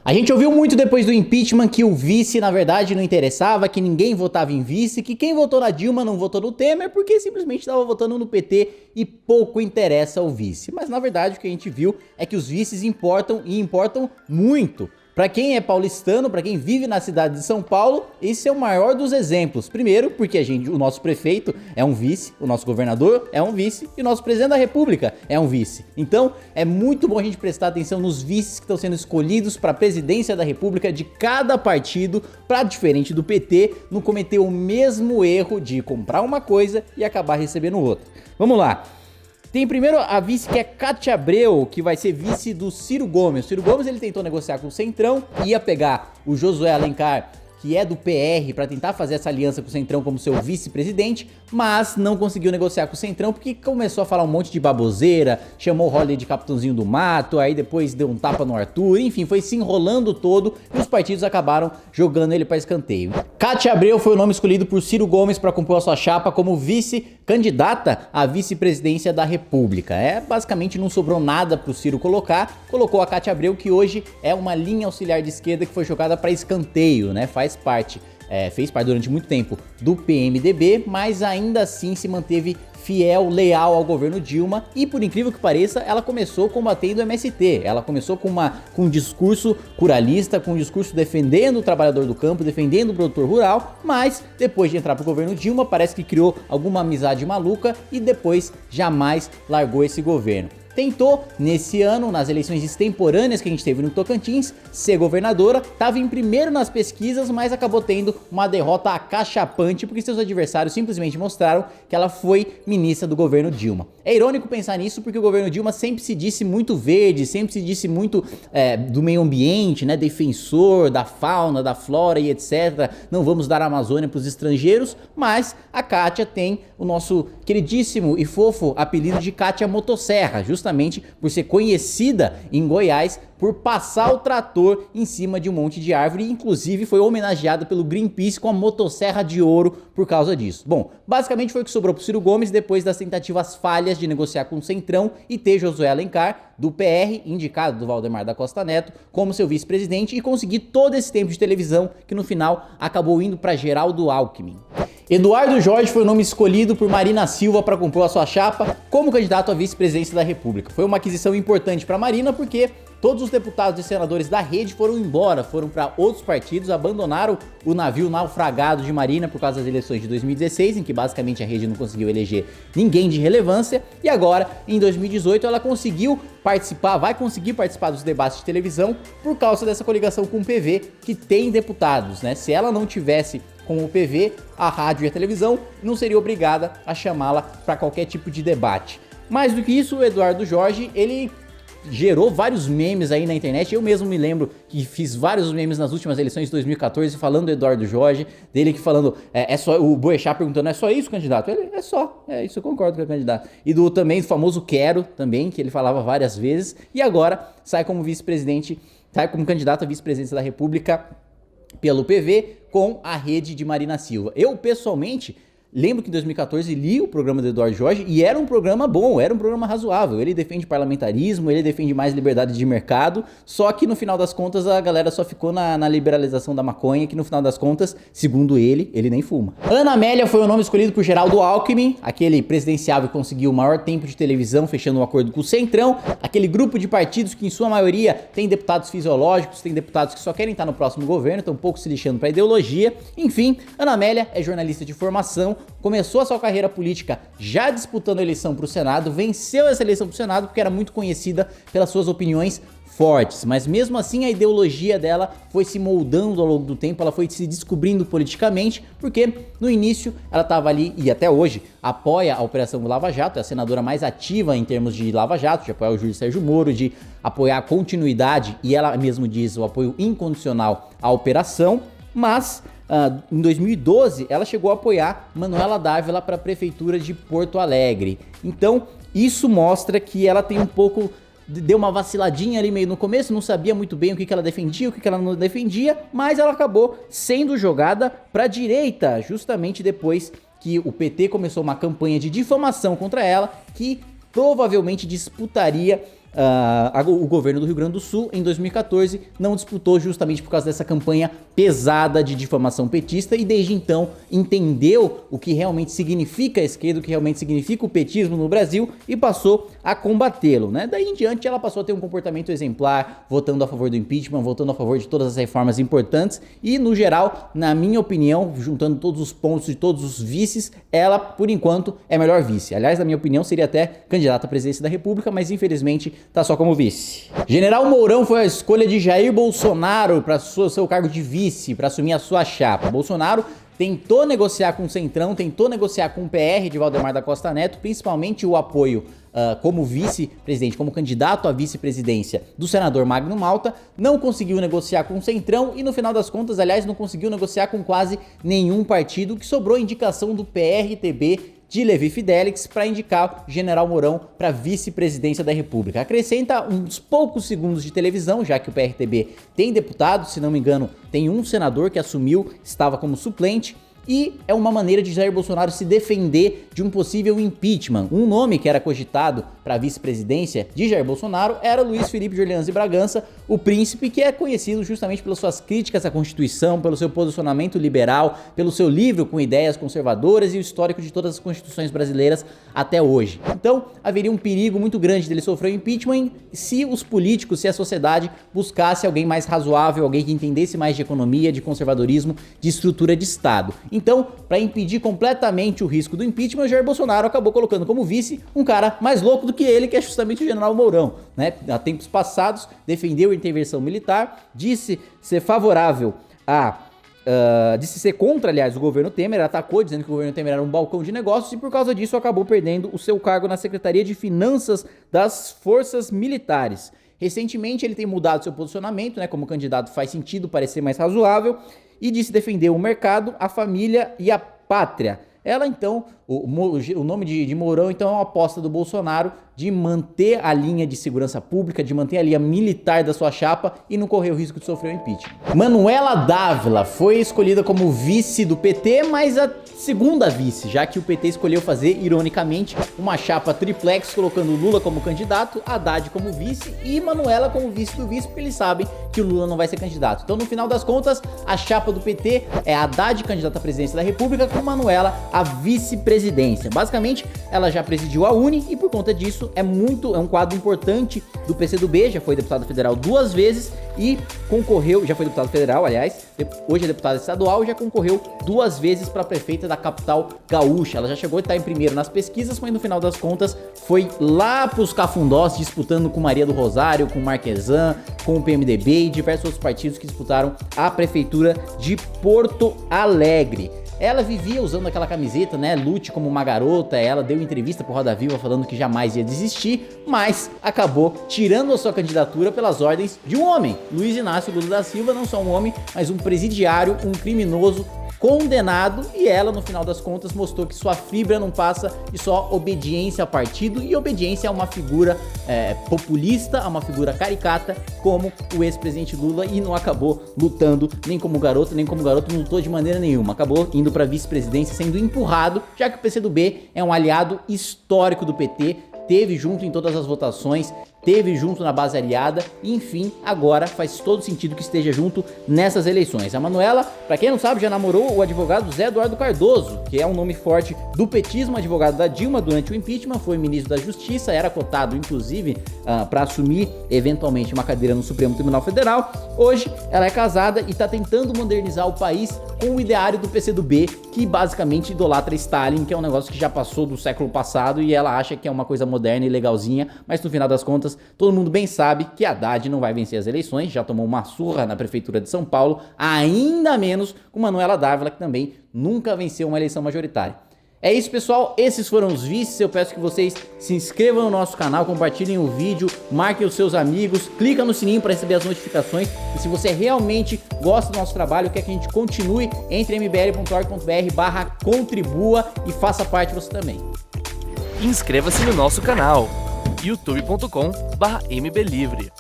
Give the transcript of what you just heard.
A gente ouviu muito depois do impeachment que o vice na verdade não interessava, que ninguém votava em vice, que quem votou na Dilma não votou no Temer porque simplesmente estava votando no PT e pouco interessa o vice. Mas na verdade o que a gente viu é que os vices importam e importam muito. Pra quem é paulistano, pra quem vive na cidade de São Paulo, esse é o maior dos exemplos. Primeiro, porque o nosso prefeito é um vice, o nosso governador é um vice e o nosso presidente da república é um vice. Então, é muito bom a gente prestar atenção nos vices que estão sendo escolhidos para a presidência da república de cada partido, para, diferente do PT, não cometer o mesmo erro de comprar uma coisa e acabar recebendo outra. Vamos lá. Tem primeiro a vice que é Cátia Abreu, que vai ser vice do Ciro Gomes. O Ciro Gomes ele tentou negociar com o Centrão, ia pegar o Josué Alencar, que é do PR, para tentar fazer essa aliança com o Centrão como seu vice-presidente, mas não conseguiu negociar com o Centrão porque começou a falar um monte de baboseira, chamou o Holliday de capitãozinho do mato, aí depois deu um tapa no Arthur, enfim, foi se enrolando todo e os partidos acabaram jogando ele para escanteio. Cátia Abreu foi o nome escolhido por Ciro Gomes para compor a sua chapa como vice-candidata à vice-presidência da República. Basicamente não sobrou nada pro Ciro colocar, colocou a Cátia Abreu, que hoje é uma linha auxiliar de esquerda que foi jogada para escanteio, né? Fez parte durante muito tempo do PMDB, mas ainda assim se manteve fiel, leal ao governo Dilma e, por incrível que pareça, ela começou combatendo o MST, ela começou com um discurso curalista, com um discurso defendendo o trabalhador do campo, defendendo o produtor rural, mas depois de entrar pro governo Dilma, parece que criou alguma amizade maluca e depois jamais largou esse governo. Tentou, nesse ano, nas eleições extemporâneas que a gente teve no Tocantins, ser governadora, estava em primeiro nas pesquisas, mas acabou tendo uma derrota acachapante, porque seus adversários simplesmente mostraram que ela foi ministra do governo Dilma. É irônico pensar nisso, porque o governo Dilma sempre se disse muito verde, sempre se disse muito do meio ambiente, né, defensor da fauna, da flora e etc. Não vamos dar a Amazônia para os estrangeiros, mas a Cátia tem o nosso queridíssimo e fofo apelido de Cátia Motosserra, justamente por ser conhecida em Goiás por passar o trator em cima de um monte de árvore, e inclusive foi homenageada pelo Greenpeace com a motosserra de ouro por causa disso. Bom, basicamente foi o que sobrou pro Ciro Gomes depois das tentativas falhas de negociar com o Centrão e ter Josué Alencar, do PR, indicado do Valdemar da Costa Neto, como seu vice-presidente, e conseguir todo esse tempo de televisão que no final acabou indo para Geraldo Alckmin. Eduardo Jorge foi o nome escolhido por Marina Silva para compor a sua chapa como candidato à vice-presidência da República. Foi uma aquisição importante para Marina porque todos os deputados e senadores da rede foram embora, foram para outros partidos, abandonaram o navio naufragado de Marina por causa das eleições de 2016, em que basicamente a rede não conseguiu eleger ninguém de relevância, e agora, em 2018, ela conseguiu participar, vai conseguir participar dos debates de televisão por causa dessa coligação com o PV, que tem deputados, né? Se ela não tivesse com o PV, a rádio e a televisão não seria obrigada a chamá-la para qualquer tipo de debate. Mais do que isso, o Eduardo Jorge, ele gerou vários memes aí na internet. Eu mesmo me lembro que fiz vários memes nas últimas eleições de 2014 falando do Eduardo Jorge, dele que falando, o Boechat perguntando, é só isso, candidato? Ele, isso eu concordo com o candidato. E também do famoso Quero, também, que ele falava várias vezes, e agora sai como vice-presidente, sai como candidato à vice-presidência da República pelo PV com a rede de Marina Silva. Eu, pessoalmente, lembro que em 2014 li o programa do Eduardo Jorge e era um programa bom, era um programa razoável. Ele defende parlamentarismo, ele defende mais liberdade de mercado, só que no final das contas a galera só ficou na liberalização da maconha, que no final das contas, segundo ele nem fuma. Ana Amélia foi o nome escolhido por Geraldo Alckmin, aquele presidenciável que conseguiu o maior tempo de televisão fechando um acordo com o Centrão, aquele grupo de partidos que em sua maioria tem deputados fisiológicos, tem deputados que só querem estar no próximo governo, estão um pouco se lixando para ideologia. Enfim, Ana Amélia é jornalista de formação, começou a sua carreira política já disputando a eleição para o Senado, venceu essa eleição para o Senado porque era muito conhecida pelas suas opiniões fortes, mas mesmo assim a ideologia dela foi se moldando ao longo do tempo, ela foi se descobrindo politicamente, porque no início ela estava ali, e até hoje, apoia a Operação Lava Jato, é a senadora mais ativa em termos de Lava Jato, de apoiar o juiz Sérgio Moro, de apoiar a continuidade, e ela mesmo diz o apoio incondicional à operação, mas em 2012 ela chegou a apoiar Manuela Dávila para a prefeitura de Porto Alegre. Então isso mostra que ela tem um pouco, deu uma vaciladinha ali meio no começo, não sabia muito bem o que ela defendia, o que ela não defendia, mas ela acabou sendo jogada para a direita, justamente depois que o PT começou uma campanha de difamação contra ela, que provavelmente disputaria o governo do Rio Grande do Sul, em 2014, não disputou justamente por causa dessa campanha pesada de difamação petista e desde então entendeu o que realmente significa a esquerda, o que realmente significa o petismo no Brasil e passou a combatê-lo, né? Daí em diante ela passou a ter um comportamento exemplar, votando a favor do impeachment, votando a favor de todas as reformas importantes e, no geral, na minha opinião, juntando todos os pontos de todos os vices, ela, por enquanto, é a melhor vice. Aliás, na minha opinião, seria até candidata à presidência da República, mas infelizmente tá só como vice. General Mourão foi a escolha de Jair Bolsonaro para seu cargo de vice, para assumir a sua chapa. Bolsonaro tentou negociar com o Centrão, tentou negociar com o PR de Valdemar da Costa Neto, principalmente o apoio como vice-presidente, como candidato à vice-presidência do senador Magno Malta, não conseguiu negociar com o Centrão e no final das contas, aliás, não conseguiu negociar com quase nenhum partido, que sobrou a indicação do PRTB de Levi Fidelix para indicar o General Mourão para vice-presidência da República. Acrescenta uns poucos segundos de televisão, já que o PRTB tem deputado, se não me engano, tem um senador que assumiu, estava como suplente, e é uma maneira de Jair Bolsonaro se defender de um possível impeachment. Um nome que era cogitado para a vice-presidência de Jair Bolsonaro era Luiz Felipe de Orleans e Bragança, o príncipe, que é conhecido justamente pelas suas críticas à Constituição, pelo seu posicionamento liberal, pelo seu livro com ideias conservadoras e o histórico de todas as constituições brasileiras até hoje. Então, haveria um perigo muito grande dele sofrer o impeachment se os políticos, se a sociedade buscasse alguém mais razoável, alguém que entendesse mais de economia, de conservadorismo, de estrutura de Estado. Então, para impedir completamente o risco do impeachment, Jair Bolsonaro acabou colocando como vice um cara mais louco do que ele, que é justamente o General Mourão, né? Há tempos passados, defendeu a intervenção militar, disse ser favorável disse ser contra, aliás, o governo Temer, atacou dizendo que o governo Temer era um balcão de negócios e por causa disso acabou perdendo o seu cargo na Secretaria de Finanças das Forças Militares. Recentemente ele tem mudado seu posicionamento, né? Como candidato faz sentido parecer mais razoável e disse defender o mercado, a família e a pátria. Ela então, o nome de Mourão então é uma aposta do Bolsonaro de manter a linha de segurança pública, de manter a linha militar da sua chapa e não correr o risco de sofrer um impeachment. Manuela Dávila foi escolhida como vice do PT, mas a segunda vice, já que o PT escolheu fazer, ironicamente, uma chapa triplex, colocando Lula como candidato, Haddad como vice e Manuela como vice do vice, porque eles sabem que o Lula não vai ser candidato. Então, no final das contas, a chapa do PT é Haddad, candidato à presidência da República, com Manuela a vice-presidência. Basicamente, ela já presidiu a UNE e por conta disso é um quadro importante do PCdoB, já foi deputado federal 2 vezes e concorreu, já foi deputado federal, aliás, hoje é deputada estadual e já concorreu 2 vezes para prefeita da capital gaúcha. Ela já chegou a estar em primeiro nas pesquisas, mas no final das contas foi lá pros cafundós, disputando com Maria do Rosário, com Marquesan, com o PMDB e diversos outros partidos que disputaram a prefeitura de Porto Alegre. Ela vivia usando aquela camiseta, né, lute como uma garota, ela deu entrevista pro Roda Viva falando que jamais ia desistir, mas acabou tirando a sua candidatura pelas ordens de um homem, Luiz Inácio Lula da Silva, não só um homem, mas um presidiário, um criminoso condenado, e ela, no final das contas, mostrou que sua fibra não passa de só obediência ao partido e obediência a uma figura populista, a uma figura caricata, como o ex-presidente Lula, e não acabou lutando nem como garoto, não lutou de maneira nenhuma, acabou indo para vice-presidência, sendo empurrado, já que o PCdoB é um aliado histórico do PT, teve junto em todas as votações, teve junto na base aliada, e enfim, agora faz todo sentido que esteja junto nessas eleições. A Manuela, pra quem não sabe, já namorou o advogado Zé Eduardo Cardoso, que é um nome forte do petismo, advogado da Dilma durante o impeachment, foi ministro da Justiça, era cotado inclusive para assumir eventualmente uma cadeira no Supremo Tribunal Federal. Hoje ela é casada e tá tentando modernizar o país com o ideário do PCdoB, que basicamente idolatra Stalin, que é um negócio que já passou do século passado e ela acha que é uma coisa moderna e legalzinha, mas no final das contas todo mundo bem sabe que Haddad não vai vencer as eleições, já tomou uma surra na prefeitura de São Paulo, ainda menos com Manuela Dávila, que também nunca venceu uma eleição majoritária. É isso, pessoal, esses foram os vices. Eu peço que vocês se inscrevam no nosso canal, compartilhem o vídeo, marquem os seus amigos, clica no sininho para receber as notificações, e se você realmente gosta do nosso trabalho, quer que a gente continue, entre mbl.org.br/contribua e faça parte você também. Inscreva-se no nosso canal youtube.com/mblivre.